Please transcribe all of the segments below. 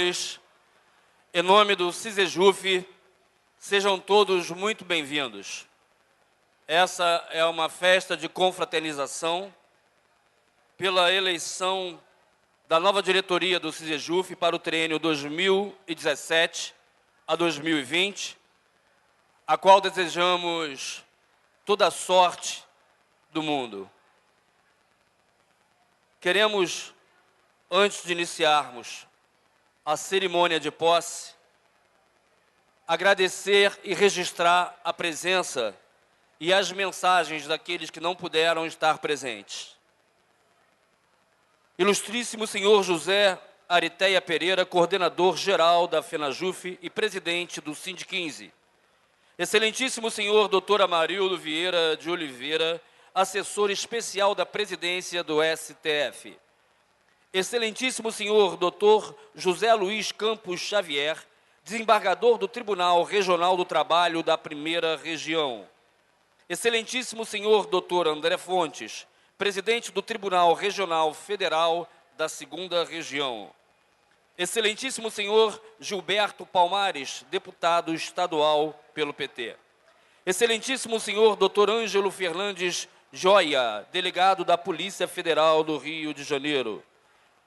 senhores, em nome do CISEJUF, sejam todos muito bem-vindos. Essa é uma festa de confraternização pela eleição da nova diretoria do CISEJUF para o triênio 2017 a 2020, a qual desejamos toda a sorte do mundo. Queremos, antes de iniciarmos a cerimônia de posse, agradecer e registrar a presença e as mensagens daqueles que não puderam estar presentes. Ilustríssimo senhor José Aritéia Pereira, coordenador-geral da FENAJUF e presidente do SIND15. Excelentíssimo senhor Dr. Amarildo Vieira de Oliveira, assessor especial da presidência do STF. Excelentíssimo senhor Dr. José Luiz Campos Xavier, desembargador do Tribunal Regional do Trabalho da Primeira Região. Excelentíssimo senhor Dr. André Fontes, presidente do Tribunal Regional Federal da Segunda Região. Excelentíssimo senhor Gilberto Palmares, deputado estadual pelo PT. Excelentíssimo senhor Dr. Ângelo Fernandes Joia, delegado da Polícia Federal do Rio de Janeiro.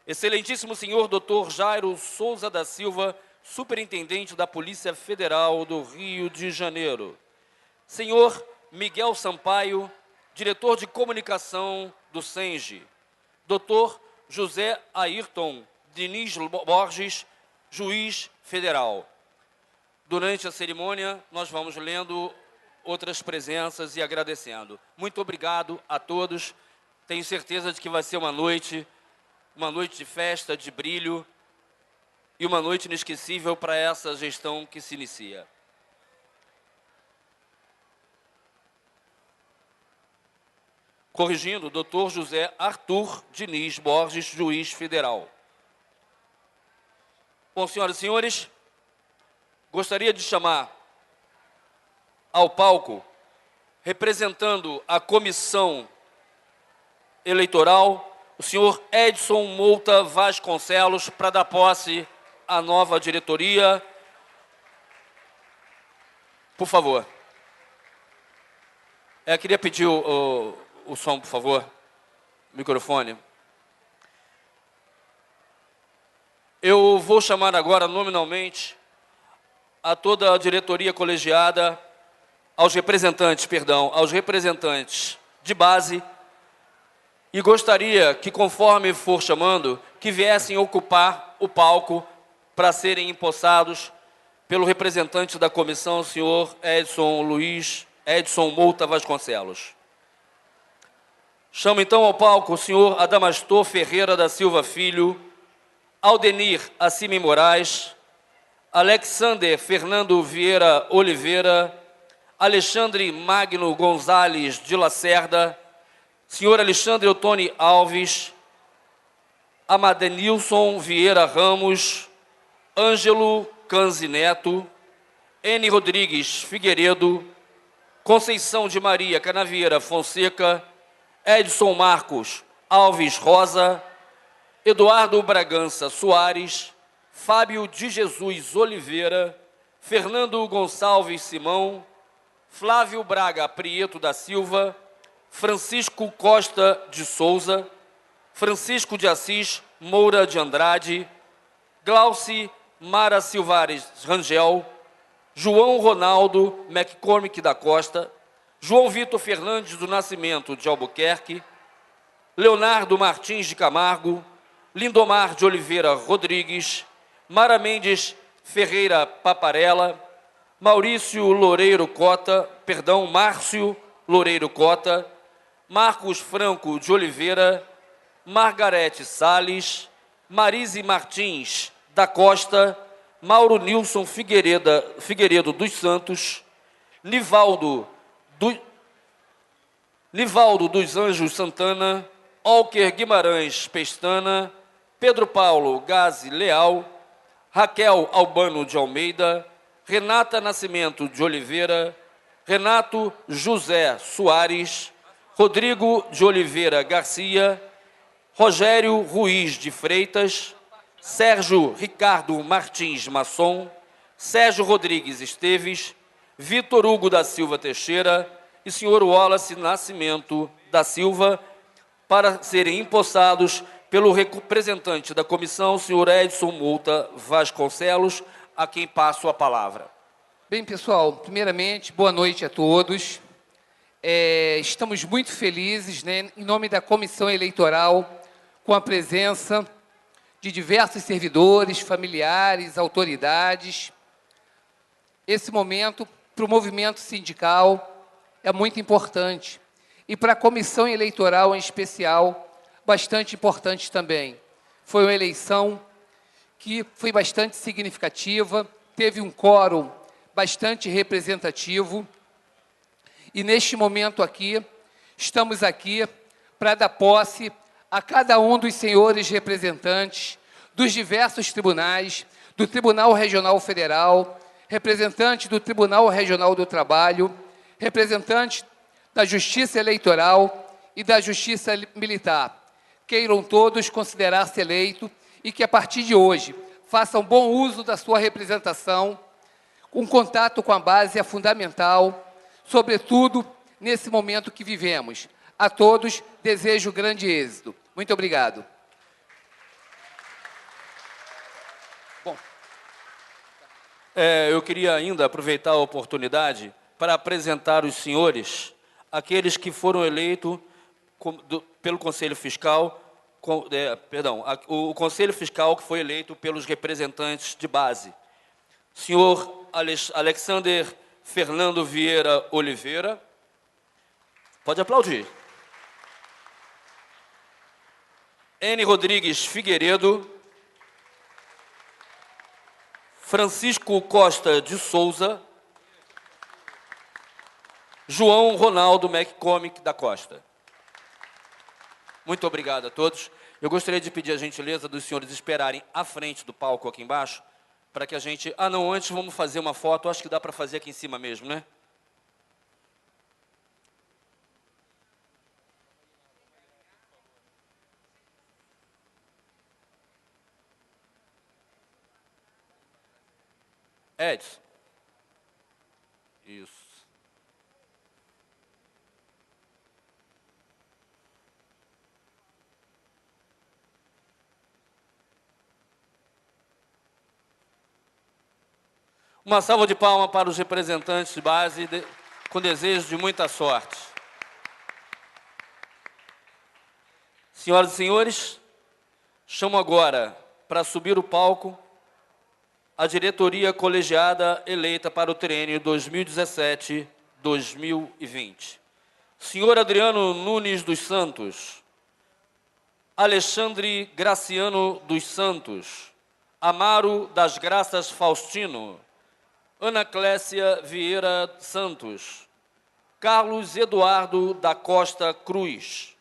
Excelentíssimo senhor Dr. Jairo Souza da Silva, superintendente da Polícia Federal do Rio de Janeiro. Senhor Miguel Sampaio, diretor de comunicação do SENGE. Dr. José Ayrton Diniz Borges, juiz federal. Durante a cerimônia, nós vamos lendo outras presenças e agradecendo. Muito obrigado a todos. Tenho certeza de que vai ser uma noite de festa, de brilho e uma noite inesquecível para essa gestão que se inicia. Corrigindo, Dr. José Arthur Diniz Borges, juiz federal. Bom, senhoras e senhores, gostaria de chamar ao palco, representando a comissão eleitoral, o senhor Edson Mouta Vasconcelos, para dar posse à nova diretoria. Por favor. Queria pedir o som, por favor, o microfone. Eu vou chamar agora, nominalmente, a toda a diretoria colegiada, aos representantes de base, e gostaria que, conforme for chamando, que viessem ocupar o palco para serem empossados pelo representante da comissão, o senhor Edson Mouta Vasconcelos. Chamo então ao palco o senhor Adamastor Ferreira da Silva Filho, Aldenir Assimi Moraes, Alexander Fernando Vieira Oliveira, Alexandre Magno Gonzales de Lacerda, senhor Alexandre Ottoni Alves, Amadenilson Vieira Ramos, Ângelo Canzi Neto, N. Rodrigues Figueiredo, Conceição de Maria Canavieira Fonseca, Edson Marcos Alves Rosa, Eduardo Bragança Soares, Fábio de Jesus Oliveira, Fernando Gonçalves Simão, Flávio Braga Prieto da Silva, Francisco Costa de Souza, Francisco de Assis Moura de Andrade, Glauci Mara Silvares Rangel, João Ronaldo McCormick da Costa, João Vitor Fernandes do Nascimento de Albuquerque, Leonardo Martins de Camargo, Lindomar de Oliveira Rodrigues, Mara Mendes Ferreira Paparella, Márcio Loureiro Cota, Marcos Franco de Oliveira, Margarete Salles, Marise Martins da Costa, Mauro Nilson Figueiredo dos Santos, Nivaldo dos Anjos Santana, Alker Guimarães Pestana, Pedro Paulo Gazi Leal, Raquel Albano de Almeida, Renata Nascimento de Oliveira, Renato José Soares, Rodrigo de Oliveira Garcia, Rogério Ruiz de Freitas, Sérgio Ricardo Martins Masson, Sérgio Rodrigues Esteves, Vitor Hugo da Silva Teixeira e senhor Wallace Nascimento da Silva, para serem empossados pelo representante da comissão, senhor Edson Mouta Vasconcelos, a quem passo a palavra. Bem, pessoal, primeiramente, boa noite a todos. Estamos muito felizes, né, em nome da comissão eleitoral, com a presença de diversos servidores, familiares, autoridades. Esse momento, para o movimento sindical, é muito importante. E para a comissão eleitoral, em especial, bastante importante também. Foi uma eleição que foi bastante significativa, teve um quórum bastante representativo. E, neste momento aqui, estamos aqui para dar posse a cada um dos senhores representantes dos diversos tribunais, do Tribunal Regional Federal, representante do Tribunal Regional do Trabalho, representante da Justiça Eleitoral e da Justiça Militar. Queiram todos considerar-se eleito e que, a partir de hoje, façam bom uso da sua representação. Um contato com a base é fundamental, sobretudo nesse momento que vivemos. A todos, desejo grande êxito. Muito obrigado. Bom. Eu queria ainda aproveitar a oportunidade para apresentar os senhores, aqueles que foram eleitos pelo Conselho Fiscal, o Conselho Fiscal que foi eleito pelos representantes de base. Senhor Alexander Fernando Vieira Oliveira. Pode aplaudir. N. Rodrigues Figueiredo. Francisco Costa de Souza. João Ronaldo McCormick da Costa. Muito obrigado a todos. Eu gostaria de pedir a gentileza dos senhores esperarem à frente do palco aqui embaixo, para que a gente... Ah, não, antes vamos fazer uma foto. Acho que dá para fazer aqui em cima mesmo, né? Edson. Isso. Uma salva de palmas para os representantes de base, com desejo de muita sorte. Senhoras e senhores, chamo agora para subir o palco a diretoria colegiada eleita para o triênio 2017-2020. Senhor Adriano Nunes dos Santos, Alexandre Graciano dos Santos, Amaro das Graças Faustino, Ana Clécia Vieira Santos, Carlos Eduardo da Costa Cruz,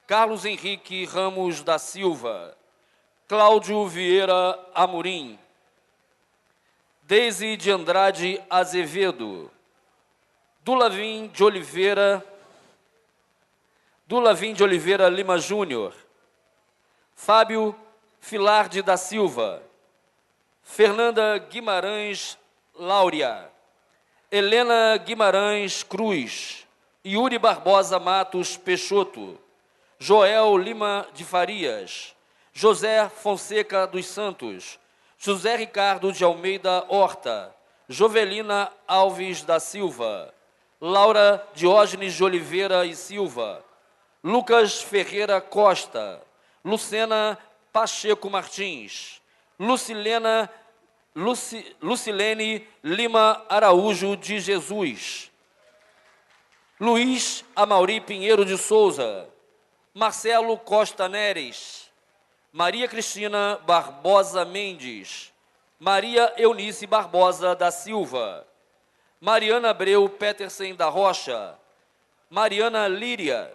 Carlos Henrique Ramos da Silva, Cláudio Vieira Amorim, Deise de Andrade Azevedo, Dulavim de Oliveira Lima Júnior, Fábio Filarde da Silva, Fernanda Guimarães Láurea, Helena Guimarães Cruz, Yuri Barbosa Matos Peixoto, Joel Lima de Farias, José Fonseca dos Santos, José Ricardo de Almeida Horta, Jovelina Alves da Silva, Laura Diógenes de Oliveira e Silva, Lucas Ferreira Costa, Lucena Pacheco Martins, Lucilene Lima Araújo de Jesus, Luiz Amauri Pinheiro de Souza, Marcelo Costa Neres, Maria Cristina Barbosa Mendes, Maria Eunice Barbosa da Silva, Mariana Abreu Petersen da Rocha, Mariana Líria,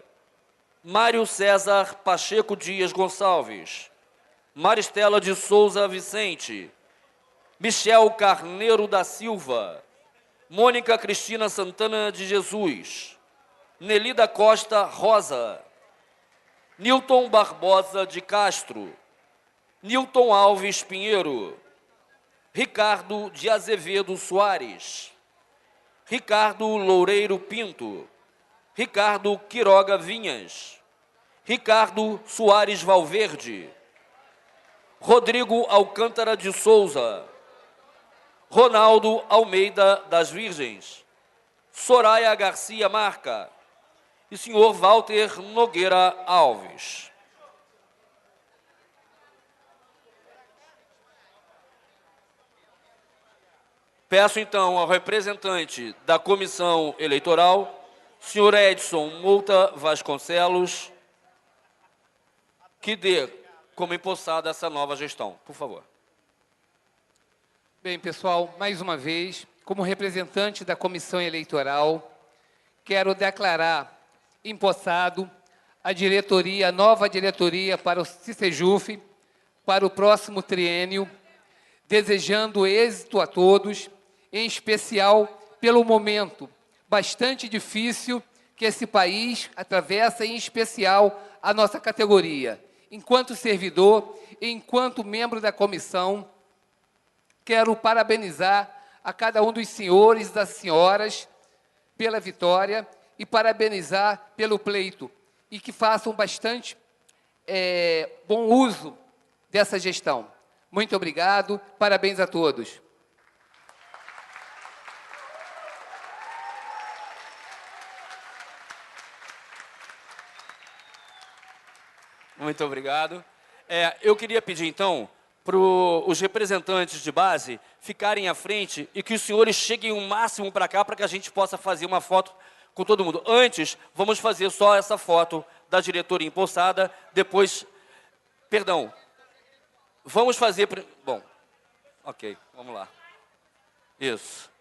Mário César Pacheco Dias Gonçalves, Maristela de Souza Vicente, Michel Carneiro da Silva, Mônica Cristina Santana de Jesus, Nelida Costa Rosa, Nilton Barbosa de Castro, Nilton Alves Pinheiro, Ricardo de Azevedo Soares, Ricardo Loureiro Pinto, Ricardo Quiroga Vinhas, Ricardo Soares Valverde, Rodrigo Alcântara de Souza, Ronaldo Almeida das Virgens, Soraya Garcia Marca e senhor Walter Nogueira Alves. Peço, então, ao representante da Comissão Eleitoral, senhor Edson Mouta Vasconcelos, que dê como empossada essa nova gestão. Por favor. Bem, pessoal, mais uma vez, como representante da Comissão Eleitoral, quero declarar empossado a nova diretoria para o CICEJUF, para o próximo triênio, desejando êxito a todos, em especial pelo momento bastante difícil que esse país atravessa, em especial a nossa categoria. Enquanto servidor e enquanto membro da comissão, quero parabenizar a cada um dos senhores e das senhoras pela vitória e parabenizar pelo pleito, e que façam bastante bom uso dessa gestão. Muito obrigado, parabéns a todos. Muito obrigado. Eu queria pedir, então, para os representantes de base ficarem à frente e que os senhores cheguem o máximo para cá para que a gente possa fazer uma foto com todo mundo. Antes, vamos fazer só essa foto da diretoria empossada, depois... Perdão. Vamos fazer... Bom, ok, vamos lá. Isso.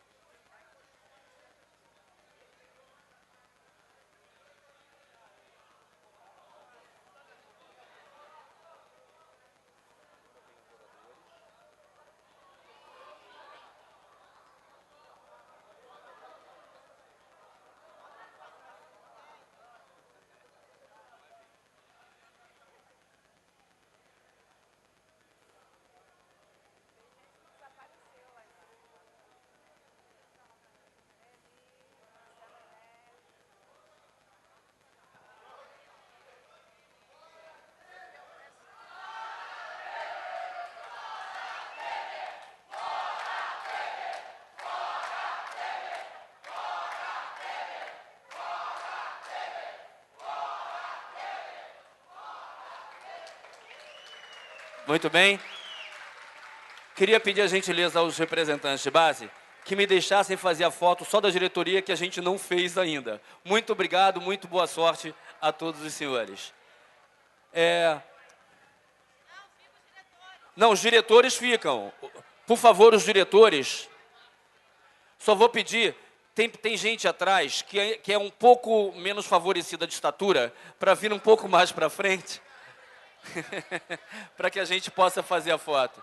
Muito bem. Queria pedir a gentileza aos representantes de base que me deixassem fazer a foto só da diretoria que a gente não fez ainda. Muito obrigado, muito boa sorte a todos os senhores. Não, os diretores ficam. Por favor, os diretores. Só vou pedir, tem gente atrás que é um pouco menos favorecida de estatura, para vir um pouco mais para frente, para que a gente possa fazer a foto.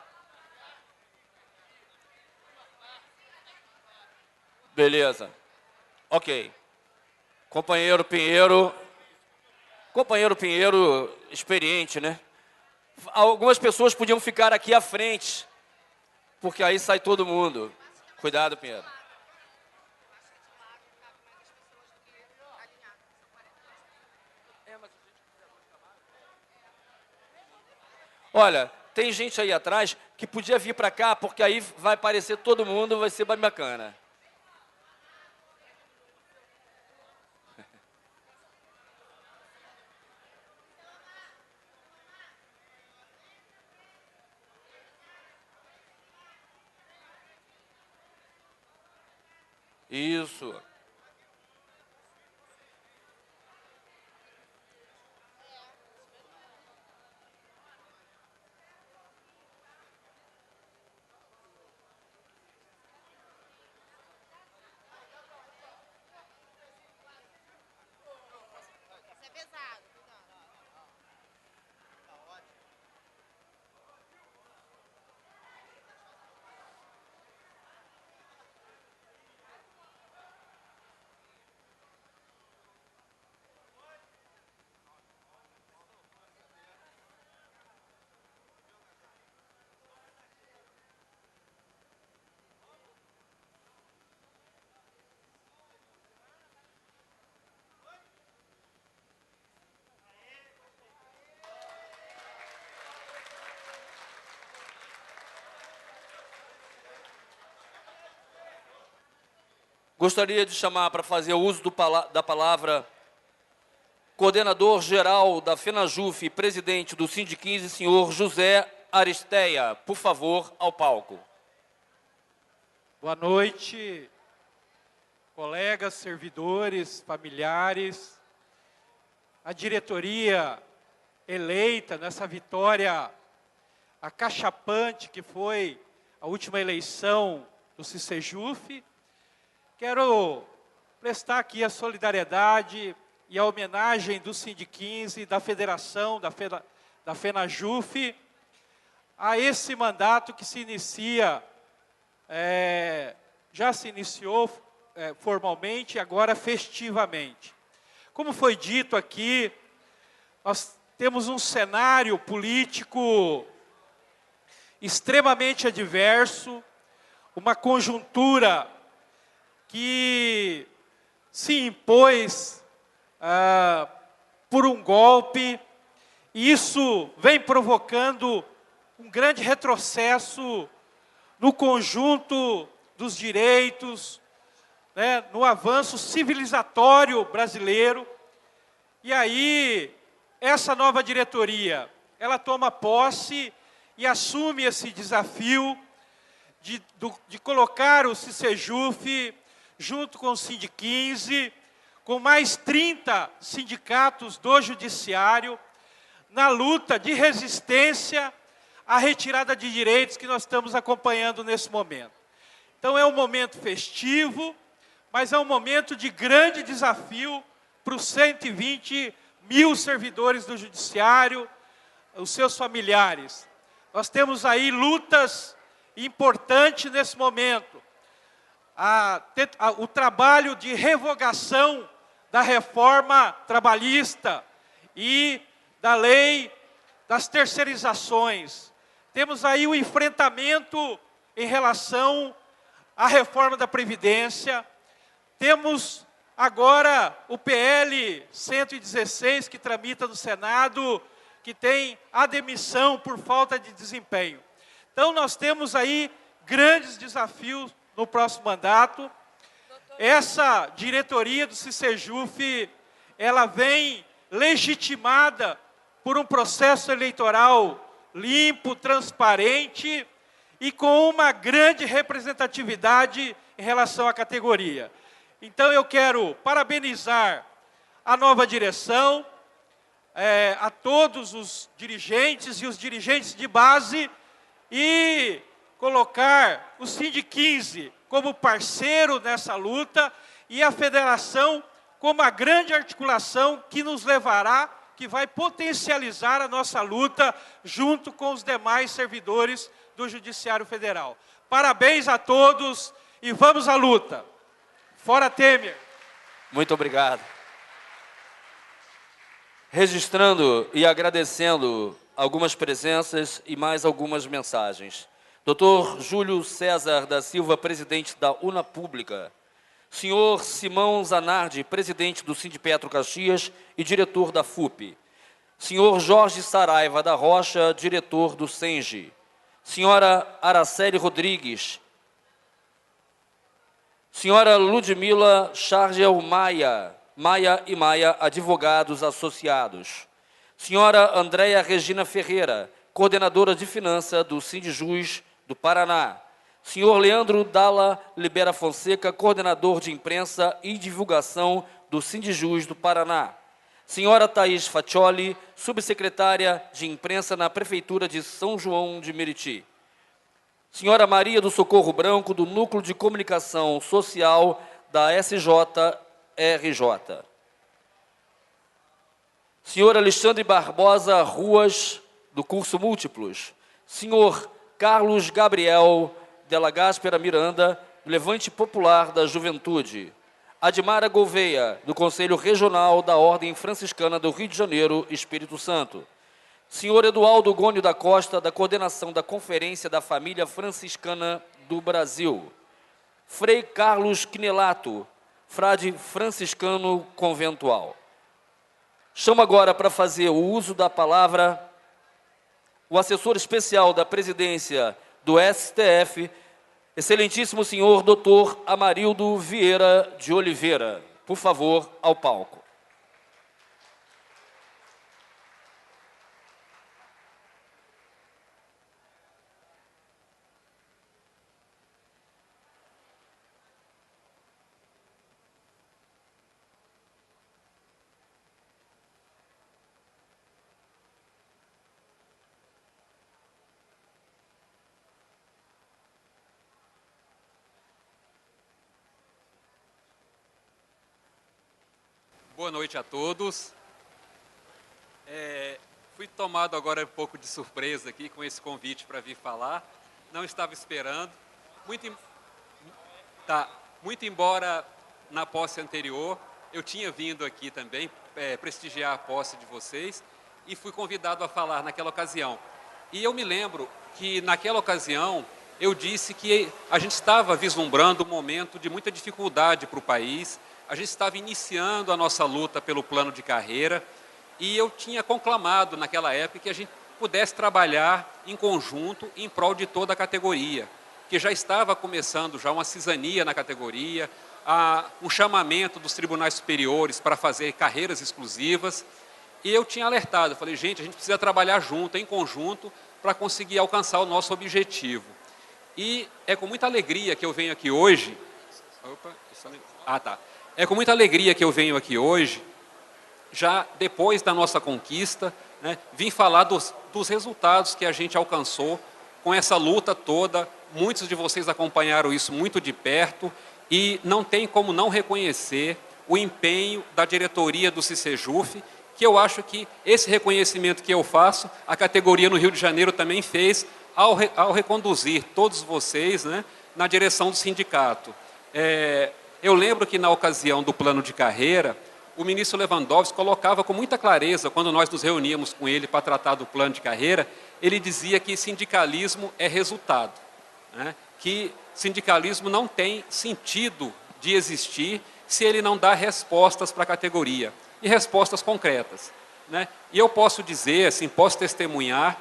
Beleza. Ok. Companheiro Pinheiro, experiente, né? Algumas pessoas podiam ficar aqui à frente, porque aí sai todo mundo. Cuidado, Pinheiro. Olha, tem gente aí atrás que podia vir para cá, porque aí vai aparecer todo mundo, vai ser bem bacana. Isso. Gostaria de chamar para fazer o uso da palavra coordenador-geral da FENAJUF e presidente do Sind15, senhor José Aristeia. Por favor, ao palco. Boa noite, colegas, servidores, familiares, a diretoria eleita nessa vitória acachapante que foi a última eleição do CICEJUF. Quero prestar aqui a solidariedade e a homenagem do Sind15, da Federação, da FENAJUF, a esse mandato que se inicia, já se iniciou formalmente, agora festivamente. Como foi dito aqui, nós temos um cenário político extremamente adverso, uma conjuntura que se impôs por um golpe, e isso vem provocando um grande retrocesso no conjunto dos direitos, né, no avanço civilizatório brasileiro. E aí, essa nova diretoria, ela toma posse e assume esse desafio de colocar o CICEJUF junto com o Sind15, com mais 30 sindicatos do judiciário, na luta de resistência à retirada de direitos que nós estamos acompanhando nesse momento. Então é um momento festivo, mas é um momento de grande desafio para os 120 mil servidores do judiciário, os seus familiares. Nós temos aí lutas importantes nesse momento. O trabalho de revogação da reforma trabalhista e da lei das terceirizações. Temos aí o enfrentamento em relação à reforma da Previdência. Temos agora o PL 116, que tramita no Senado, que tem a demissão por falta de desempenho. Então, nós temos aí grandes desafios no próximo mandato. Essa diretoria do CICEJUF, ela vem legitimada por um processo eleitoral limpo, transparente e com uma grande representatividade em relação à categoria. Então, eu quero parabenizar a nova direção, a todos os dirigentes e os dirigentes de base, e colocar o Sind15 como parceiro nessa luta e a federação como a grande articulação que nos levará, que vai potencializar a nossa luta junto com os demais servidores do Judiciário Federal. Parabéns a todos e vamos à luta. Fora Temer! Muito obrigado. Registrando e agradecendo algumas presenças e mais algumas mensagens. Dr. Júlio César da Silva, presidente da Unapública. Senhor Simão Zanardi, presidente do Sindipetro Caxias e diretor da FUP. Senhor Jorge Saraiva da Rocha, diretor do SENGE. Senhora Araceli Rodrigues. Senhora Ludmila Chargel Maia e Maia, advogados associados. Senhora Andréia Regina Ferreira, coordenadora de finanças do Sindjus do Paraná. Senhor Leandro Dalla Libera Fonseca, coordenador de imprensa e divulgação do Sindjus do Paraná. Senhora Thaís Faccioli, subsecretária de imprensa na Prefeitura de São João de Meriti. Senhora Maria do Socorro Branco, do Núcleo de Comunicação Social da SJRJ. Senhor Alexandre Barbosa Ruas, do curso Múltiplos. Senhor Carlos Gabriel Della Gáspera Miranda, do Levante Popular da Juventude. Admara Gouveia, do Conselho Regional da Ordem Franciscana do Rio de Janeiro, Espírito Santo. Senhor Eduardo Gônio da Costa, da coordenação da Conferência da Família Franciscana do Brasil. Frei Carlos Quinelato, frade franciscano conventual. Chamo agora para fazer o uso da palavra o assessor especial da presidência do STF, Excelentíssimo senhor Dr. Amarildo Vieira de Oliveira, por favor, ao palco. Boa noite a todos. Fui tomado agora um pouco de surpresa aqui com esse convite para vir falar. Não estava esperando. Muito embora na posse anterior, eu tinha vindo aqui também prestigiar a posse de vocês e fui convidado a falar naquela ocasião. E eu me lembro que naquela ocasião eu disse que a gente estava vislumbrando um momento de muita dificuldade para o país. A gente estava iniciando a nossa luta pelo plano de carreira e eu tinha conclamado naquela época que a gente pudesse trabalhar em conjunto em prol de toda a categoria, que já estava começando já uma cisania na categoria, um chamamento dos tribunais superiores para fazer carreiras exclusivas. E eu tinha alertado, eu falei, gente, a gente precisa trabalhar junto, em conjunto, para conseguir alcançar o nosso objetivo. E é com muita alegria que eu venho aqui hoje... É com muita alegria que eu venho aqui hoje, já depois da nossa conquista, né, vim falar dos resultados que a gente alcançou com essa luta toda. Muitos de vocês acompanharam isso muito de perto e não tem como não reconhecer o empenho da diretoria do CICEJUF, que eu acho que esse reconhecimento que eu faço, a categoria no Rio de Janeiro também fez ao reconduzir todos vocês, né, na direção do sindicato. Eu lembro que na ocasião do plano de carreira, o ministro Lewandowski colocava com muita clareza, quando nós nos reuníamos com ele para tratar do plano de carreira, ele dizia que sindicalismo é resultado, né? Que sindicalismo não tem sentido de existir se ele não dá respostas para a categoria, e respostas concretas, né? E eu posso dizer, assim, posso testemunhar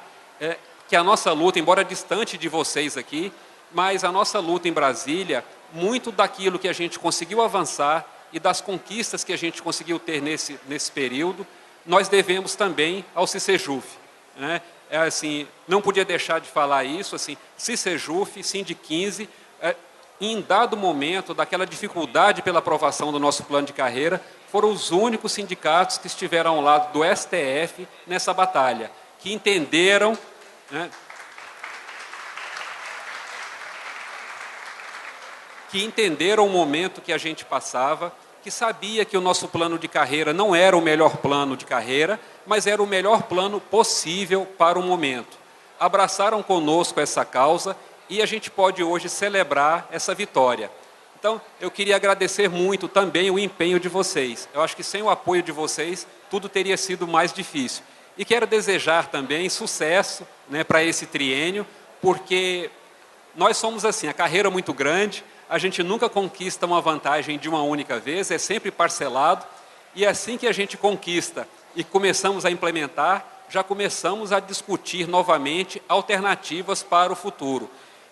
que a nossa luta, embora distante de vocês aqui, mas a nossa luta em Brasília, muito daquilo que a gente conseguiu avançar e das conquistas que a gente conseguiu ter nesse período, nós devemos também ao CICEJUF, né? Assim, não podia deixar de falar isso, assim, CICEJUF, Sindic15, em dado momento daquela dificuldade pela aprovação do nosso plano de carreira, foram os únicos sindicatos que estiveram ao lado do STF nessa batalha, que entenderam, né, o momento que a gente passava, que sabia que o nosso plano de carreira não era o melhor plano de carreira, mas era o melhor plano possível para o momento. Abraçaram conosco essa causa e a gente pode hoje celebrar essa vitória. Então, eu queria agradecer muito também o empenho de vocês. Eu acho que sem o apoio de vocês, tudo teria sido mais difícil. E quero desejar também sucesso, né, para esse triênio, porque nós somos assim, a carreira é muito grande, a gente nunca conquista uma vantagem de uma única vez, é sempre parcelado, e assim que a gente conquista e começamos a implementar, já começamos a discutir novamente alternativas para o futuro.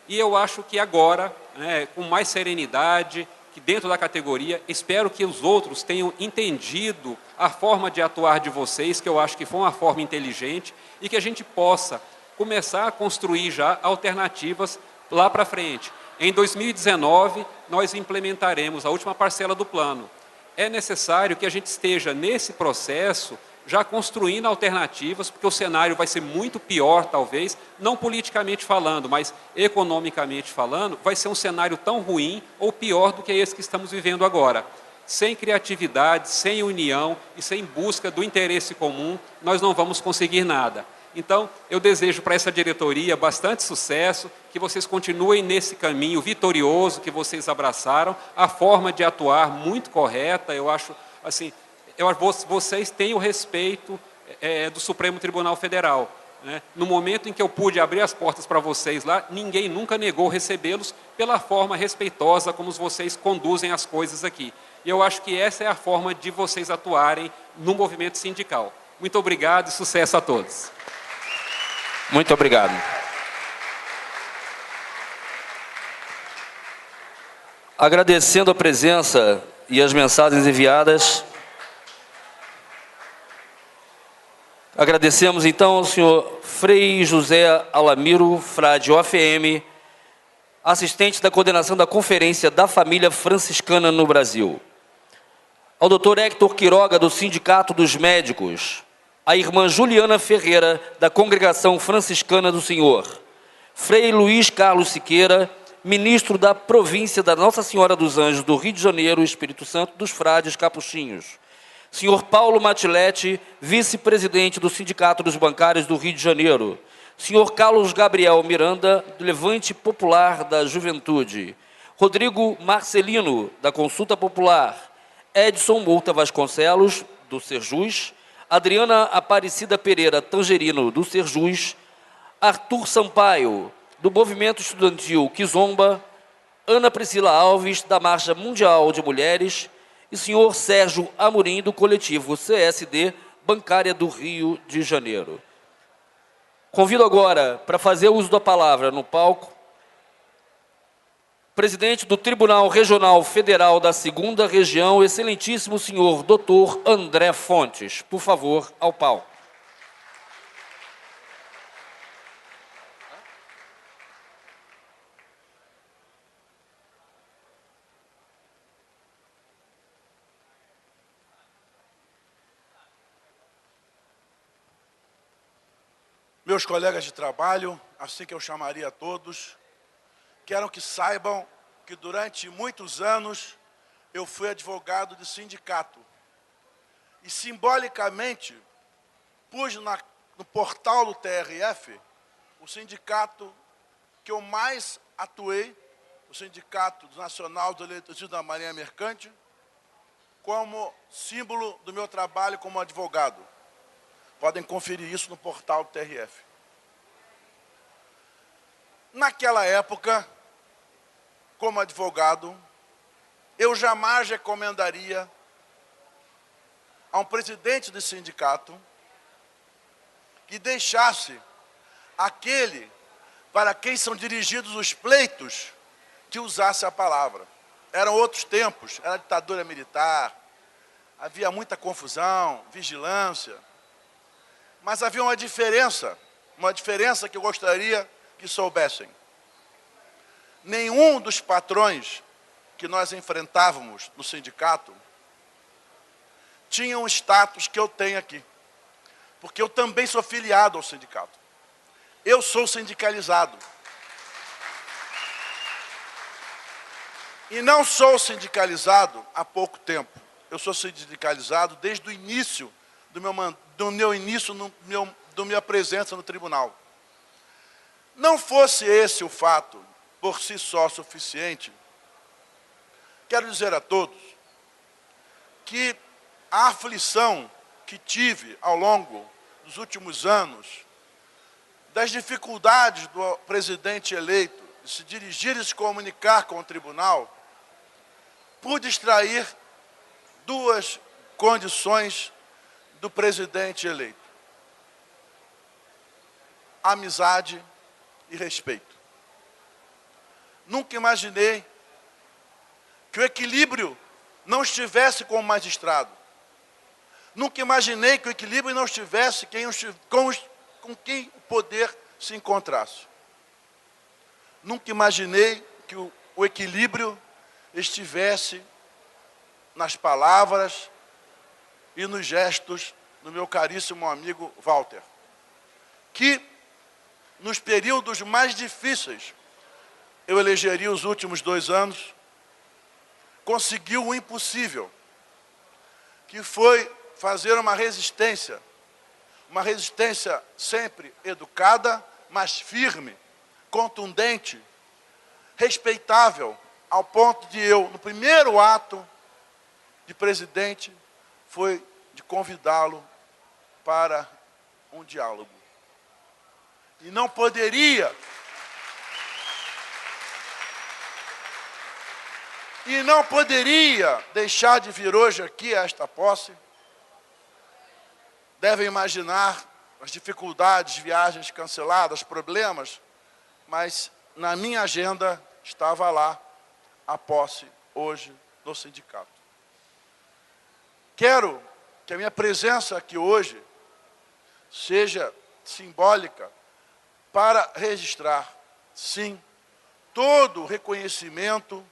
E eu acho que agora, né, com mais serenidade, que dentro da categoria, espero que os outros tenham entendido a forma de atuar de vocês, que eu acho que foi uma forma inteligente, e que a gente possa começar a construir já alternativas lá para frente. Em 2019, nós implementaremos a última parcela do plano. É necessário que a gente esteja nesse processo, já construindo alternativas, porque o cenário vai ser muito pior, talvez, não politicamente falando, mas economicamente falando, vai ser um cenário tão ruim ou pior do que esse que estamos vivendo agora. Sem criatividade, sem união e sem busca do interesse comum, nós não vamos conseguir nada. Então, eu desejo para essa diretoria bastante sucesso, que vocês continuem nesse caminho vitorioso que vocês abraçaram, a forma de atuar muito correta, eu acho, assim, vocês têm o respeito do Supremo Tribunal Federal, né? No momento em que eu pude abrir as portas para vocês lá, ninguém nunca negou recebê-los pela forma respeitosa como vocês conduzem as coisas aqui. E eu acho que essa é a forma de vocês atuarem no movimento sindical. Muito obrigado e sucesso a todos. Muito obrigado. Agradecendo a presença e as mensagens enviadas, agradecemos então ao senhor Frei José Alamiro, frade OFM, assistente da coordenação da Conferência da Família Franciscana no Brasil. Ao doutor Hector Quiroga, do Sindicato dos Médicos, a irmã Juliana Ferreira, da Congregação Franciscana do Senhor, Frei Luiz Carlos Siqueira, ministro da província da Nossa Senhora dos Anjos do Rio de Janeiro, Espírito Santo dos Frades Capuchinhos, senhor Paulo Matilete, vice-presidente do Sindicato dos Bancários do Rio de Janeiro, senhor Carlos Gabriel Miranda, do Levante Popular da Juventude, Rodrigo Marcelino, da Consulta Popular, Edson Murta Vasconcelos, do Serjus, Adriana Aparecida Pereira Tangerino, do Serjus, Arthur Sampaio, do Movimento Estudantil Kizomba, Ana Priscila Alves, da Marcha Mundial de Mulheres, e senhor Sérgio Amorim, do coletivo CSD, Bancária do Rio de Janeiro. Convido agora, para fazer uso da palavra no palco, presidente do Tribunal Regional Federal da 2ª Região, excelentíssimo senhor Dr. André Fontes. Por favor, ao palco. Meus colegas de trabalho, assim que eu chamaria a todos, quero que saibam que durante muitos anos eu fui advogado de sindicato. E simbolicamente pus no portal do TRF o sindicato que eu mais atuei, o Sindicato Nacional do Eletricista da Marinha Mercante, como símbolo do meu trabalho como advogado. Podem conferir isso no portal do TRF. Naquela época, como advogado, eu jamais recomendaria a um presidente de sindicato que deixasse aquele para quem são dirigidos os pleitos que usasse a palavra. Eram outros tempos, era ditadura militar, havia muita confusão, vigilância. Mas havia uma diferença que eu gostaria que soubessem. Nenhum dos patrões que nós enfrentávamos no sindicato tinha um status que eu tenho aqui. Porque eu também sou filiado ao sindicato. Eu sou sindicalizado. E não sou sindicalizado há pouco tempo. Eu sou sindicalizado desde o início da minha presença no tribunal. Não fosse esse o fato, por si só, suficiente, quero dizer a todos que a aflição que tive ao longo dos últimos anos, das dificuldades do presidente eleito de se dirigir e se comunicar com o tribunal, pude extrair duas condições do presidente eleito: amizade e respeito. Nunca imaginei que o equilíbrio não estivesse com o magistrado. Nunca imaginei que o equilíbrio não estivesse com quem o poder se encontrasse. Nunca imaginei que o equilíbrio estivesse nas palavras e nos gestos do meu caríssimo amigo Walter, que nos períodos mais difíceis, eu elegeria os últimos 2 anos, conseguiu o impossível, que foi fazer uma resistência sempre educada, mas firme, contundente, respeitável, ao ponto de eu, no primeiro ato de presidente, foi de convidá-lo para um diálogo. E não poderia deixar de vir hoje aqui a esta posse. Devem imaginar as dificuldades, viagens canceladas, problemas, mas na minha agenda estava lá a posse hoje no sindicato. Quero que a minha presença aqui hoje seja simbólica para registrar, sim, todo o reconhecimento,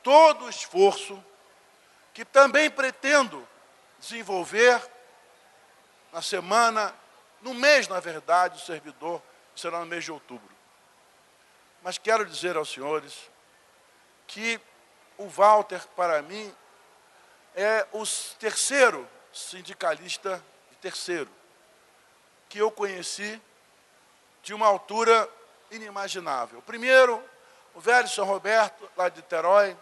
todo o esforço que também pretendo desenvolver na semana, no mês, na verdade, do servidor, que será no mês de outubro. Mas quero dizer aos senhores que o Walter, para mim, é o terceiro sindicalista, que eu conheci de uma altura inimaginável. Primeiro, o velho São Roberto, lá de Niterói,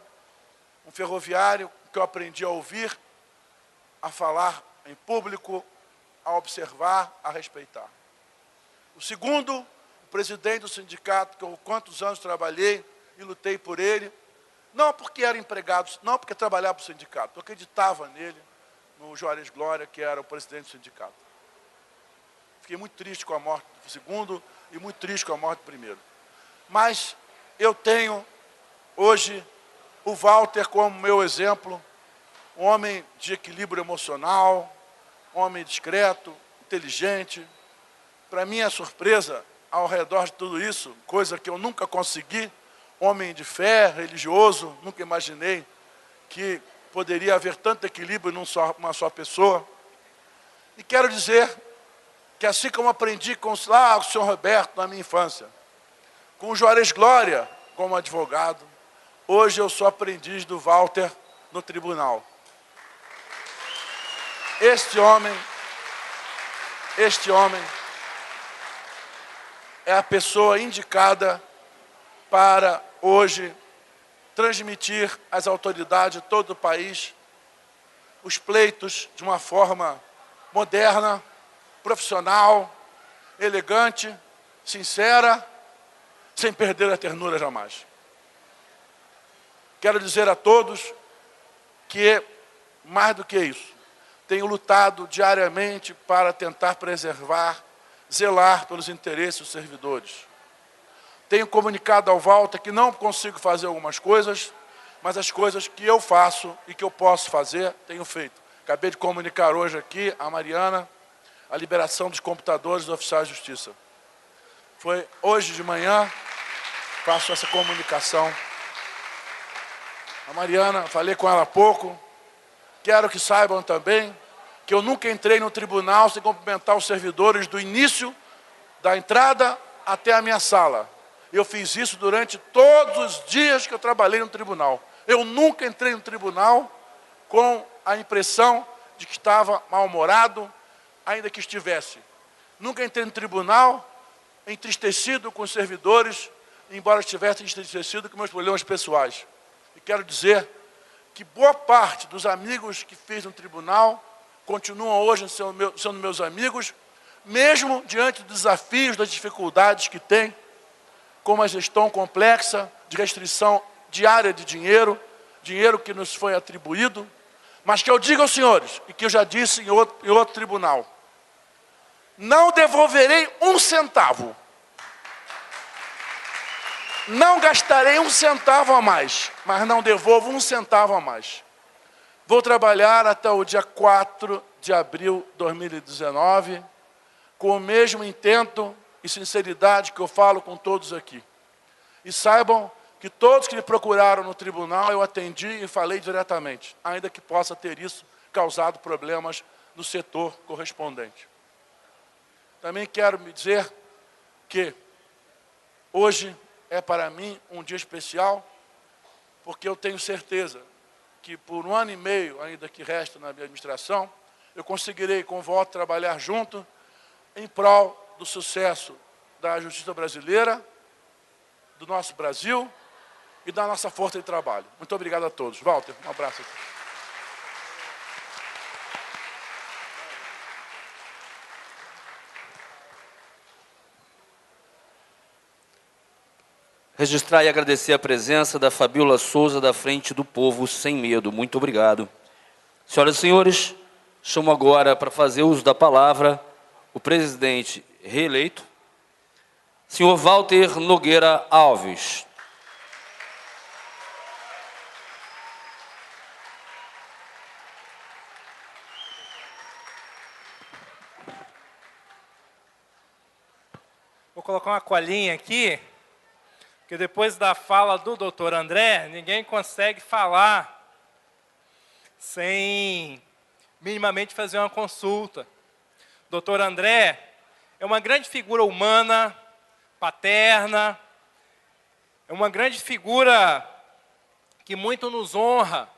um ferroviário que eu aprendi a ouvir, a falar em público, a observar, a respeitar. O segundo, o presidente do sindicato, que eu quantos anos trabalhei e lutei por ele, não porque era empregado, não porque trabalhava para o sindicato, eu acreditava nele, no Juarez Glória, que era o presidente do sindicato. Fiquei muito triste com a morte do segundo e muito triste com a morte do primeiro. Mas eu tenho hoje o Walter como meu exemplo, um homem de equilíbrio emocional, um homem discreto, inteligente. Para minha surpresa, ao redor de tudo isso, coisa que eu nunca consegui, homem de fé, religioso, nunca imaginei que poderia haver tanto equilíbrio numa só pessoa. E quero dizer que assim como aprendi com o senhor Roberto na minha infância, com o Juarez Glória como advogado, hoje eu sou aprendiz do Walter no tribunal. Este homem é a pessoa indicada para hoje transmitir às autoridades de todo o país os pleitos de uma forma moderna, profissional, elegante, sincera, sem perder a ternura jamais. Quero dizer a todos que, mais do que isso, tenho lutado diariamente para tentar preservar, zelar pelos interesses dos servidores. Tenho comunicado ao Walter que não consigo fazer algumas coisas, mas as coisas que eu faço e que eu posso fazer, tenho feito. Acabei de comunicar hoje aqui a Mariana a liberação dos computadores dos oficiais de justiça. Foi hoje de manhã, faço essa comunicação. A Mariana, falei com ela há pouco, quero que saibam também que eu nunca entrei no tribunal sem cumprimentar os servidores do início da entrada até a minha sala. Eu fiz isso durante todos os dias que eu trabalhei no tribunal. Eu nunca entrei no tribunal com a impressão de que estava mal-humorado, ainda que estivesse. Nunca entrei no tribunal entristecido com os servidores, embora estivesse entristecido com meus problemas pessoais. E quero dizer que boa parte dos amigos que fiz no tribunal continuam hoje sendo meus amigos, mesmo diante dos desafios, das dificuldades que tem, com uma gestão complexa, de restrição diária de dinheiro que nos foi atribuído, mas que eu digo aos senhores, e que eu já disse em outro tribunal, não devolverei um centavo. Não gastarei um centavo a mais, mas não devolvo um centavo a mais. Vou trabalhar até o dia 4 de abril de 2019, com o mesmo intento e sinceridade que eu falo com todos aqui. E saibam que todos que me procuraram no tribunal, eu atendi e falei diretamente, ainda que possa ter isso causado problemas no setor correspondente. Também quero me dizer que hoje é para mim um dia especial, porque eu tenho certeza que por 1 ano e meio ainda que resta na minha administração, eu conseguirei com o voto trabalhar junto em prol do sucesso da justiça brasileira, do nosso Brasil e da nossa força de trabalho. Muito obrigado a todos. Walter, um abraço aqui. Registrar e agradecer a presença da Fabiola Souza, da Frente do Povo Sem Medo. Muito obrigado. Senhoras e senhores, chamo agora para fazer uso da palavra o presidente reeleito, senhor Walter Nogueira Alves. colocar uma colinha aqui, porque depois da fala do doutor André, ninguém consegue falar sem minimamente fazer uma consulta. Doutor André é uma grande figura humana, paterna, é uma grande figura que muito nos honra,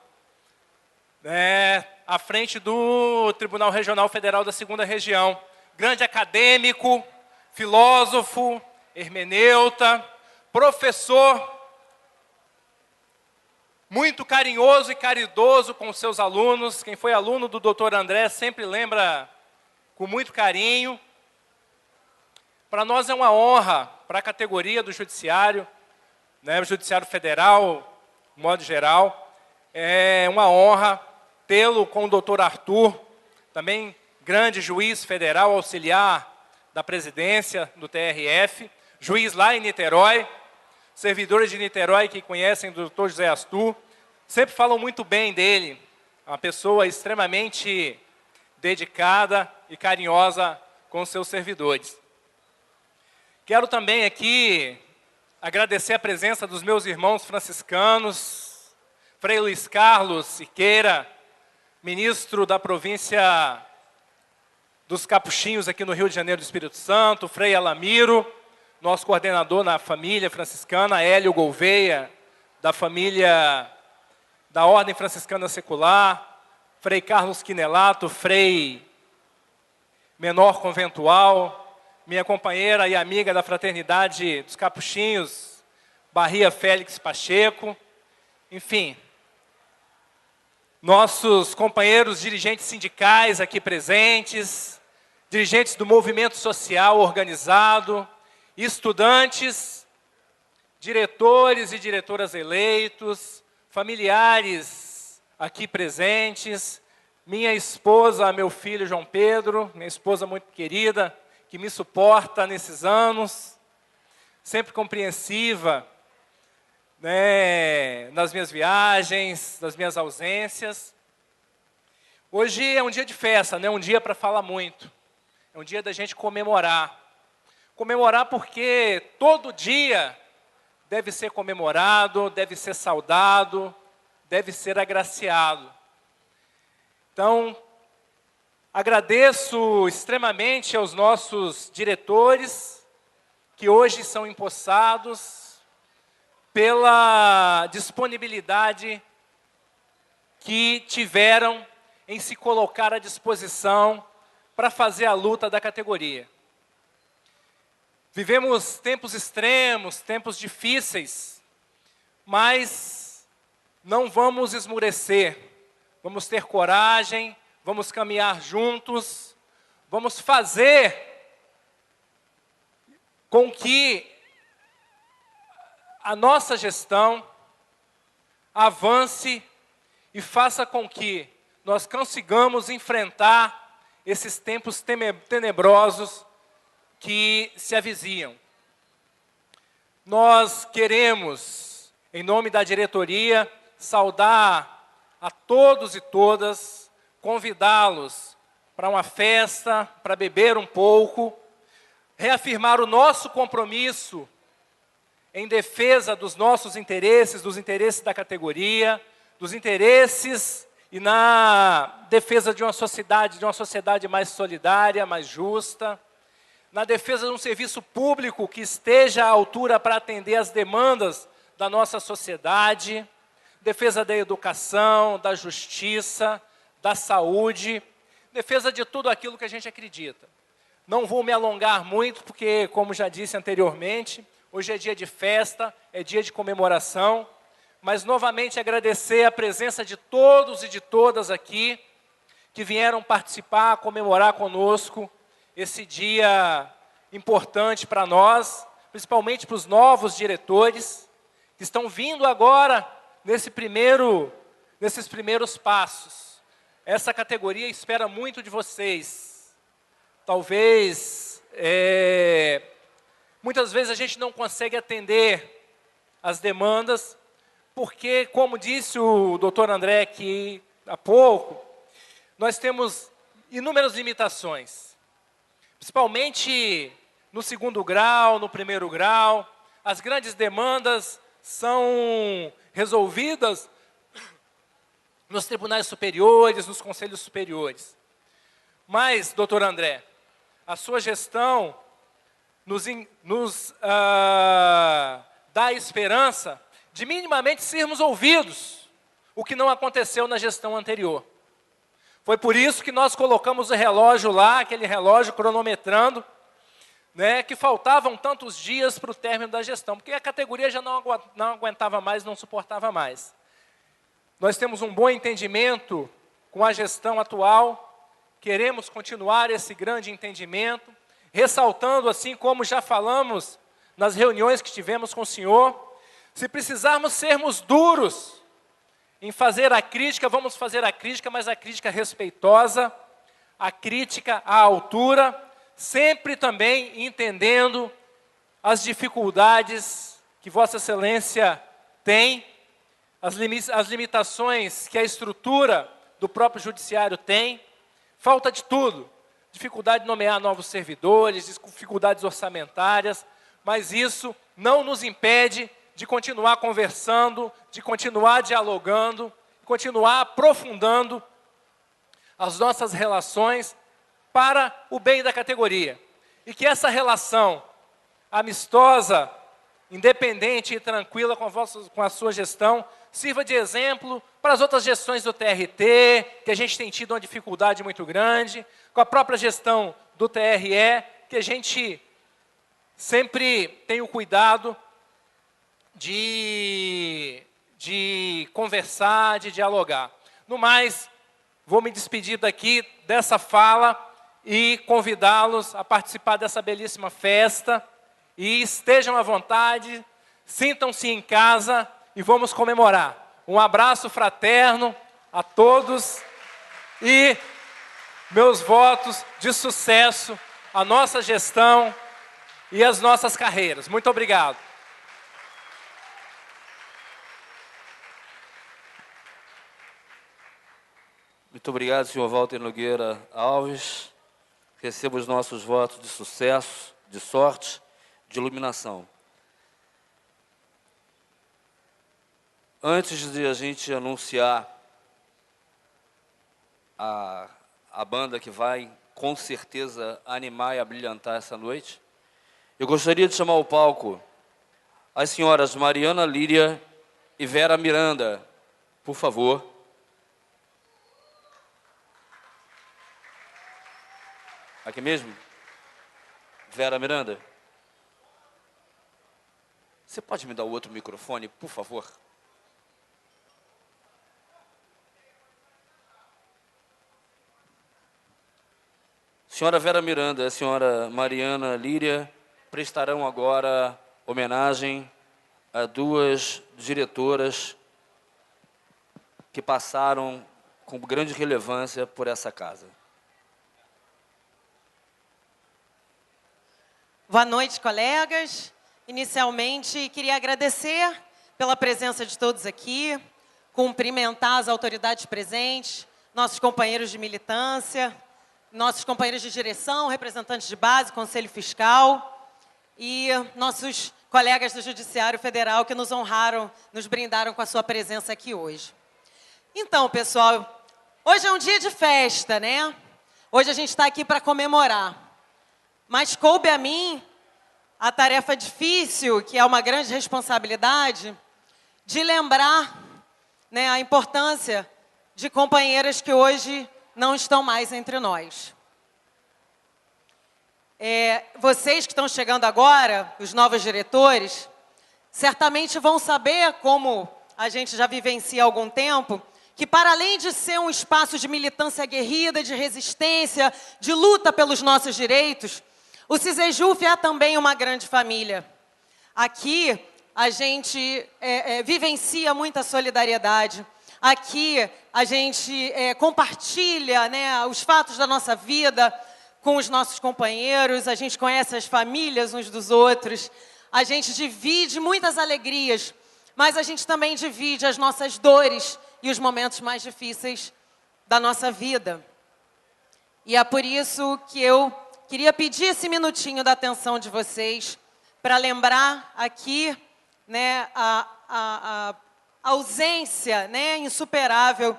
né, à frente do Tribunal Regional Federal da 2ª Região. Grande acadêmico, filósofo, hermeneuta, professor, muito carinhoso e caridoso com os seus alunos. Quem foi aluno do doutor André sempre lembra com muito carinho. Para nós é uma honra, para a categoria do Judiciário, né, o Judiciário Federal, de modo geral, é uma honra tê-lo com o doutor Arthur, também grande juiz federal, auxiliar da presidência do TRF, juiz lá em Niterói. Servidores de Niterói que conhecem o doutor José Astur, sempre falam muito bem dele, uma pessoa extremamente dedicada e carinhosa com os seus servidores. Quero também aqui agradecer a presença dos meus irmãos franciscanos, Frei Luiz Carlos Siqueira, ministro da província dos Capuchinhos aqui no Rio de Janeiro do Espírito Santo, Frei Alamiro, nosso coordenador na família franciscana, Hélio Gouveia, da família da Ordem Franciscana Secular, Frei Carlos Quinelato, Frei Menor Conventual, minha companheira e amiga da Fraternidade dos Capuchinhos, Barria Félix Pacheco, enfim, nossos companheiros dirigentes sindicais aqui presentes, dirigentes do movimento social organizado, estudantes, diretores e diretoras eleitos, familiares aqui presentes, minha esposa, meu filho João Pedro, minha esposa muito querida, que me suporta nesses anos, sempre compreensiva, né, nas minhas viagens, nas minhas ausências. Hoje é um dia de festa, não é um dia para falar muito, é um dia da gente comemorar. Comemorar porque todo dia deve ser comemorado, deve ser saudado, deve ser agraciado. Então, agradeço extremamente aos nossos diretores, que hoje são empossados, pela disponibilidade que tiveram em se colocar à disposição para fazer a luta da categoria. Vivemos tempos extremos, tempos difíceis, mas não vamos esmurecer, vamos ter coragem, vamos caminhar juntos, vamos fazer com que a nossa gestão avance e faça com que nós consigamos enfrentar esses tempos tenebrosos que se avizinham. Nós queremos, em nome da diretoria, saudar a todos e todas, convidá-los para uma festa, para beber um pouco, reafirmar o nosso compromisso em defesa dos nossos interesses, dos interesses da categoria, dos interesses e na defesa de uma sociedade mais solidária, mais justa, na defesa de um serviço público que esteja à altura para atender às demandas da nossa sociedade, defesa da educação, da justiça, da saúde, defesa de tudo aquilo que a gente acredita. Não vou me alongar muito, porque, como já disse anteriormente, hoje é dia de festa, é dia de comemoração, mas novamente agradecer a presença de todos e de todas aqui que vieram participar, comemorar conosco esse dia importante para nós, principalmente para os novos diretores que estão vindo agora nesses primeiros passos. Essa categoria espera muito de vocês. Talvez, muitas vezes a gente não consegue atender as demandas, porque, como disse o doutor André aqui há pouco, nós temos inúmeras limitações, principalmente no segundo grau, no primeiro grau. As grandes demandas são resolvidas nos tribunais superiores, nos conselhos superiores. Mas, doutor André, a sua gestão nos dá esperança de minimamente sermos ouvidos, o que não aconteceu na gestão anterior. Foi por isso que nós colocamos o relógio lá, aquele relógio cronometrando, né, que faltavam tantos dias para o término da gestão, porque a categoria já não aguentava mais, não suportava mais. Nós temos um bom entendimento com a gestão atual, queremos continuar esse grande entendimento, ressaltando, assim como já falamos nas reuniões que tivemos com o senhor, se precisarmos sermos duros em fazer a crítica, vamos fazer a crítica, mas a crítica respeitosa, a crítica à altura, sempre também entendendo as dificuldades que Vossa Excelência tem, as limitações que a estrutura do próprio judiciário tem, falta de tudo, dificuldade de nomear novos servidores, dificuldades orçamentárias, mas isso não nos impede de continuar conversando, de continuar dialogando, continuar aprofundando as nossas relações para o bem da categoria. E que essa relação amistosa, independente e tranquila com a sua gestão, sirva de exemplo para as outras gestões do TRT, que a gente tem tido uma dificuldade muito grande, com a própria gestão do TRE, que a gente sempre tem o cuidado de conversar, de dialogar. No mais, vou me despedir daqui dessa fala e convidá-los a participar dessa belíssima festa. E estejam à vontade, sintam-se em casa e vamos comemorar. Um abraço fraterno a todos e meus votos de sucesso à nossa gestão e às nossas carreiras. Muito obrigado. Muito obrigado, senhor Walter Nogueira Alves. Receba os nossos votos de sucesso, de sorte, de iluminação. Antes de a gente anunciar a banda que vai, com certeza, animar e abrilhantar essa noite, eu gostaria de chamar ao palco as senhoras Mariana Líria e Vera Miranda, por favor. Aqui mesmo? Vera Miranda? Você pode me dar o outro microfone, por favor? Senhora Vera Miranda e a senhora Mariana Líria prestarão agora homenagem a duas diretoras que passaram com grande relevância por essa casa. Boa noite, colegas. Inicialmente, queria agradecer pela presença de todos aqui, cumprimentar as autoridades presentes, nossos companheiros de militância, nossos companheiros de direção, representantes de base, Conselho Fiscal e nossos colegas do Judiciário Federal que nos honraram, nos brindaram com a sua presença aqui hoje. Então, pessoal, hoje é um dia de festa, né? Hoje a gente está aqui para comemorar. Mas coube a mim a tarefa difícil, que é uma grande responsabilidade, de lembrar, né, a importância de companheiras que hoje não estão mais entre nós. Vocês que estão chegando agora, os novos diretores, certamente vão saber, como a gente já vivencia há algum tempo, que para além de ser um espaço de militância aguerrida, de resistência, de luta pelos nossos direitos, o CISEJUF é também uma grande família. Aqui a gente vivencia muita solidariedade. Aqui a gente compartilha, né, os fatos da nossa vida com os nossos companheiros, a gente conhece as famílias uns dos outros, a gente divide muitas alegrias, mas a gente também divide as nossas dores e os momentos mais difíceis da nossa vida. E é por isso que eu queria pedir esse minutinho da atenção de vocês para lembrar aqui, né, a ausência, né, insuperável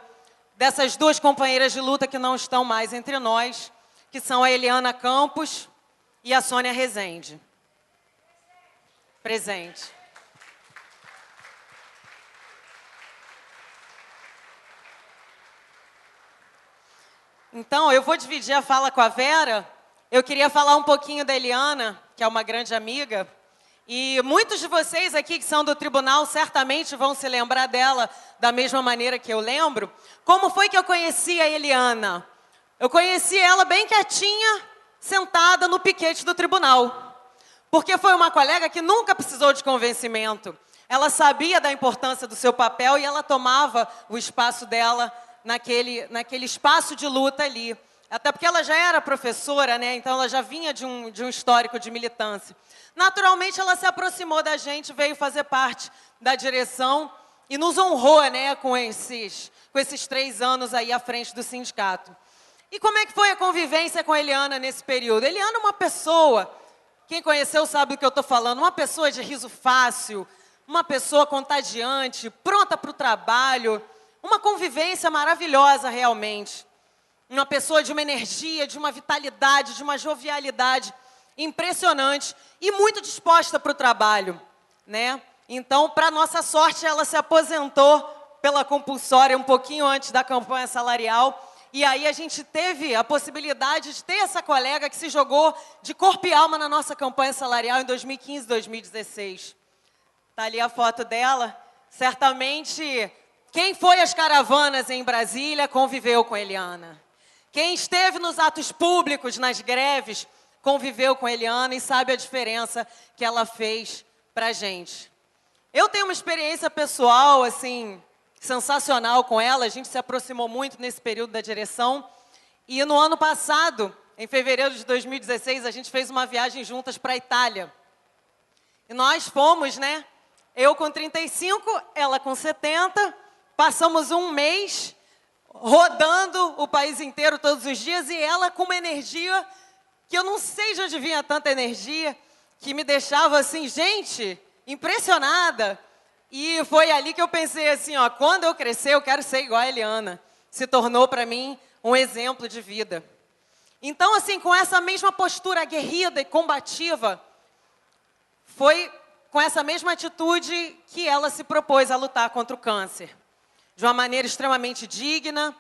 dessas duas companheiras de luta que não estão mais entre nós, que são a Eliana Campos e a Sônia Rezende. Presente. Então, eu vou dividir a fala com a Vera. Eu queria falar um pouquinho da Eliana, que é uma grande amiga. E muitos de vocês aqui que são do tribunal certamente vão se lembrar dela da mesma maneira que eu lembro. Como foi que eu conheci a Eliana? Eu conheci ela bem quietinha, sentada no piquete do tribunal. Porque foi uma colega que nunca precisou de convencimento. Ela sabia da importância do seu papel e ela tomava o espaço dela naquele espaço de luta ali. Até porque ela já era professora, né? Então ela já vinha de um histórico de militância. Naturalmente, ela se aproximou da gente, veio fazer parte da direção e nos honrou, né, com esses 3 anos aí à frente do sindicato. E como é que foi a convivência com a Eliana nesse período? Eliana é uma pessoa, quem conheceu sabe do que eu estou falando, uma pessoa de riso fácil, uma pessoa contagiante, pronta para o trabalho, uma convivência maravilhosa realmente. Uma pessoa de uma energia, de uma vitalidade, de uma jovialidade impressionante e muito disposta para o trabalho, né? Então, para nossa sorte, ela se aposentou pela compulsória um pouquinho antes da campanha salarial. E aí a gente teve a possibilidade de ter essa colega que se jogou de corpo e alma na nossa campanha salarial em 2015, 2016. Está ali a foto dela. Certamente, quem foi às caravanas em Brasília conviveu com a Eliana. Quem esteve nos atos públicos, nas greves, conviveu com a Eliana e sabe a diferença que ela fez para a gente. Eu tenho uma experiência pessoal, assim, sensacional com ela. A gente se aproximou muito nesse período da direção. E no ano passado, em fevereiro de 2016, a gente fez uma viagem juntas para a Itália. E nós fomos, né? Eu com 35, ela com 70. Passamos um mês rodando o país inteiro todos os dias e ela com uma energia que eu não sei de onde vinha tanta energia, que me deixava assim, gente, impressionada. E foi ali que eu pensei assim, ó, quando eu crescer eu quero ser igual a Eliana. Se tornou para mim um exemplo de vida. Então, assim, com essa mesma postura aguerrida e combativa, foi com essa mesma atitude que ela se propôs a lutar contra o câncer. De uma maneira extremamente digna,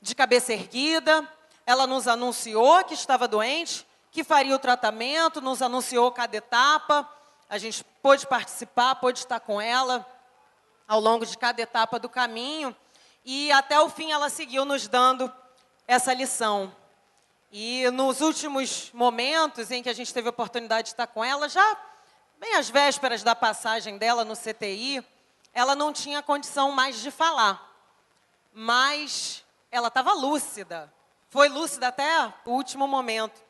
de cabeça erguida. Ela nos anunciou que estava doente, que faria o tratamento, nos anunciou cada etapa. A gente pôde participar, pôde estar com ela ao longo de cada etapa do caminho. E até o fim ela seguiu nos dando essa lição. E nos últimos momentos em que a gente teve a oportunidade de estar com ela, já bem às vésperas da passagem dela no CTI, ela não tinha condição mais de falar. Mas ela estava lúcida. Foi lúcida até o último momento.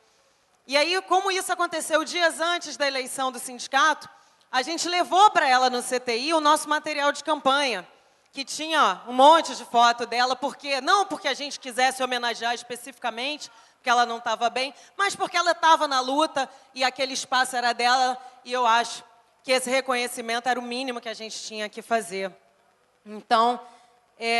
E aí, como isso aconteceu dias antes da eleição do sindicato, a gente levou para ela no CTI o nosso material de campanha, que tinha um monte de foto dela, não porque a gente quisesse homenagear especificamente, porque ela não estava bem, mas porque ela estava na luta e aquele espaço era dela, e eu acho que esse reconhecimento era o mínimo que a gente tinha que fazer. Então,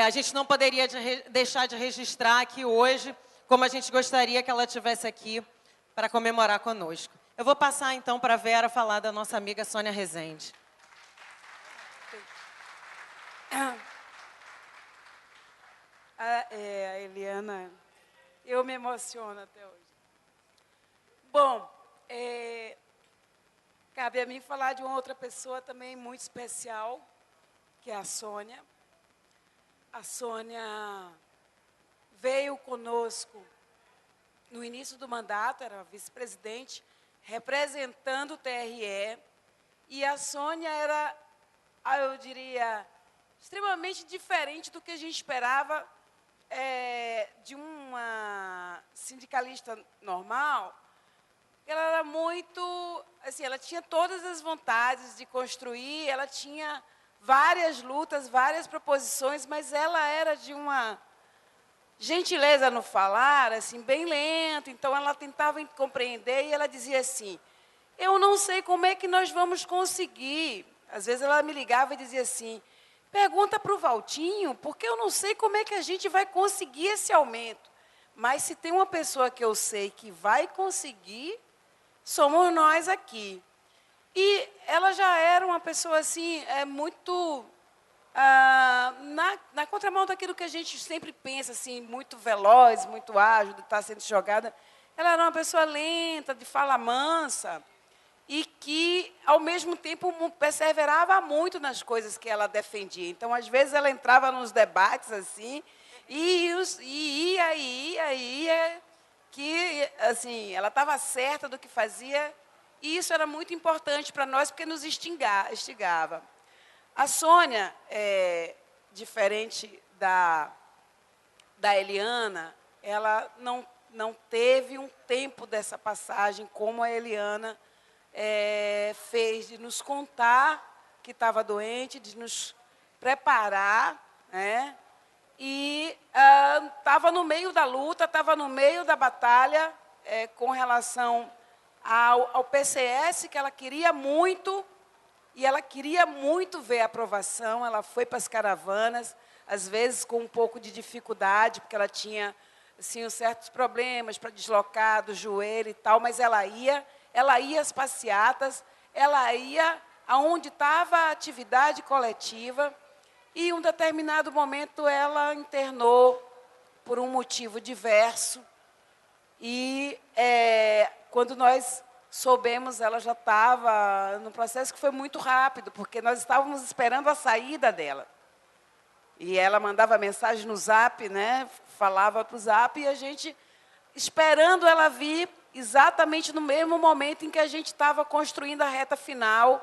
a gente não poderia deixar de registrar aqui hoje, como a gente gostaria que ela estivesse aqui para comemorar conosco. Eu vou passar, então, para a Vera falar da nossa amiga Sônia Rezende. A Eliana, eu me emociono até hoje. Bom, cabe a mim falar de uma outra pessoa também muito especial, que é a Sônia. A Sônia veio conosco no início do mandato, era vice-presidente, representando o TRE, e a Sônia era, eu diria, extremamente diferente do que a gente esperava de uma sindicalista normal. Ela era muito, assim, ela tinha todas as vontades de construir, ela tinha várias lutas, várias proposições, mas ela era de uma gentileza no falar, assim, bem lento. Então, ela tentava compreender e ela dizia assim, eu não sei como é que nós vamos conseguir. Às vezes, ela me ligava e dizia assim, pergunta para o Valtinho, porque eu não sei como é que a gente vai conseguir esse aumento. Mas, se tem uma pessoa que eu sei que vai conseguir, somos nós aqui. E ela já era uma pessoa, assim, muito... na contramão daquilo que a gente sempre pensa, assim, muito veloz, muito ágil, de estar sendo jogada, ela era uma pessoa lenta, de fala mansa, e que, ao mesmo tempo, perseverava muito nas coisas que ela defendia. Então, às vezes, ela entrava nos debates, assim, e ia, que, assim, ela estava certa do que fazia, e isso era muito importante para nós, porque nos instigava. A Sônia, diferente da Eliana, ela não teve um tempo dessa passagem como a Eliana fez, de nos contar que estava doente, de nos preparar, né? E estava no meio da luta, estava no meio da batalha com relação ao PCS, que ela queria muito. E ela queria muito ver a aprovação, ela foi para as caravanas, às vezes com um pouco de dificuldade, porque ela tinha assim, certos problemas para deslocar do joelho e tal, mas ela ia às passeatas, ela ia aonde estava a atividade coletiva, e em um determinado momento ela internou por um motivo diverso, e quando nós soubemos, ela já estava num processo que foi muito rápido, porque nós estávamos esperando a saída dela. E ela mandava mensagem no Zap, né? Falava para o Zap, e a gente esperando ela vir exatamente no mesmo momento em que a gente estava construindo a reta final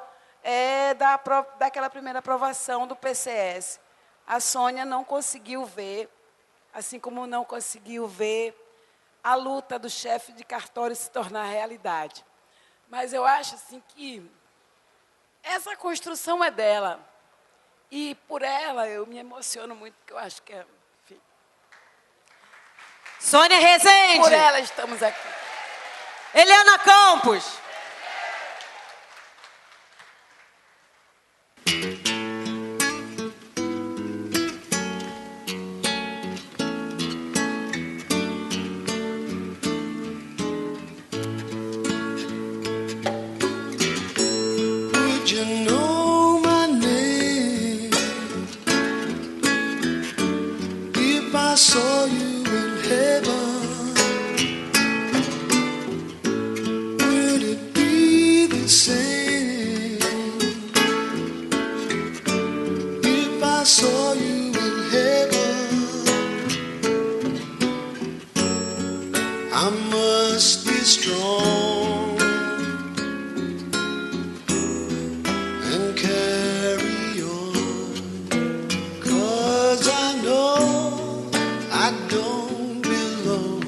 daquela primeira aprovação do PCS. A Sônia não conseguiu ver, assim como não conseguiu ver a luta do chefe de cartório se tornar realidade. Mas eu acho assim, que essa construção é dela. E por ela eu me emociono muito, porque eu acho que é... Enfim. Sônia Rezende. Por ela estamos aqui. Eliana Campos. Saw you in heaven, would it be the same if I saw you in heaven? I must be strong and carry on, 'cause I know I don't belong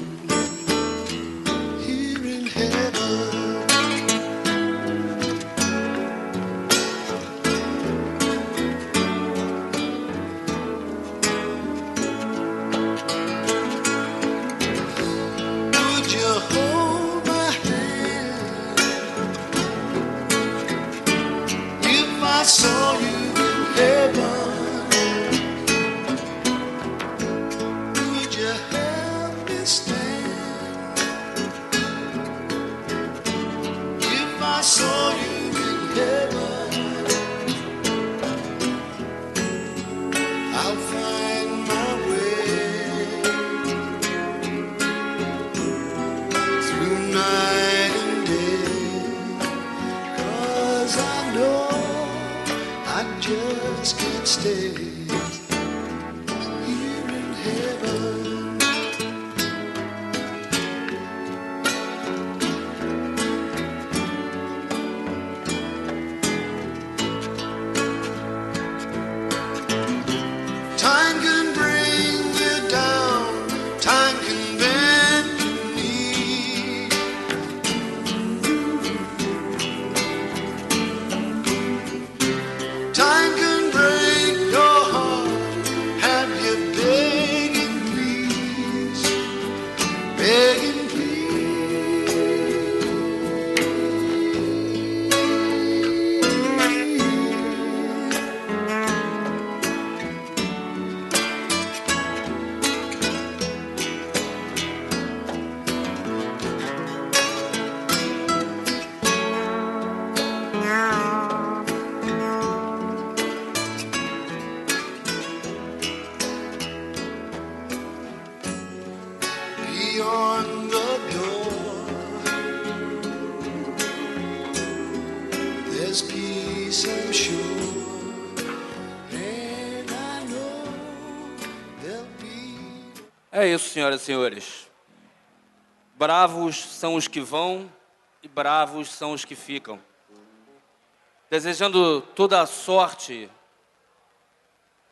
here in heaven. Would you hold my hand if I saw you in heaven? I saw you in heaven, I'll find my way through night and day, 'cause I know I just can't stay here in heaven. Time can bring you down, time can bend your knee. Time can break your beyond the door. There's peace, I'm sure, and I know there'll be. É isso, senhoras e senhores. Bravos são os que vão e bravos são os que ficam. Desejando toda a sorte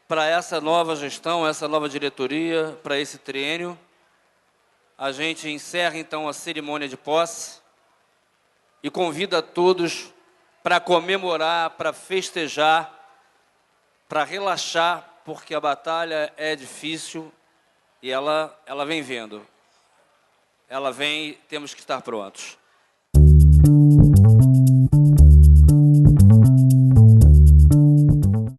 para essa nova gestão, essa nova diretoria, para esse triênio, a gente encerra então a cerimônia de posse e convida a todos para comemorar, para festejar, para relaxar, porque a batalha é difícil e ela vem vindo. Ela vem, temos que estar prontos.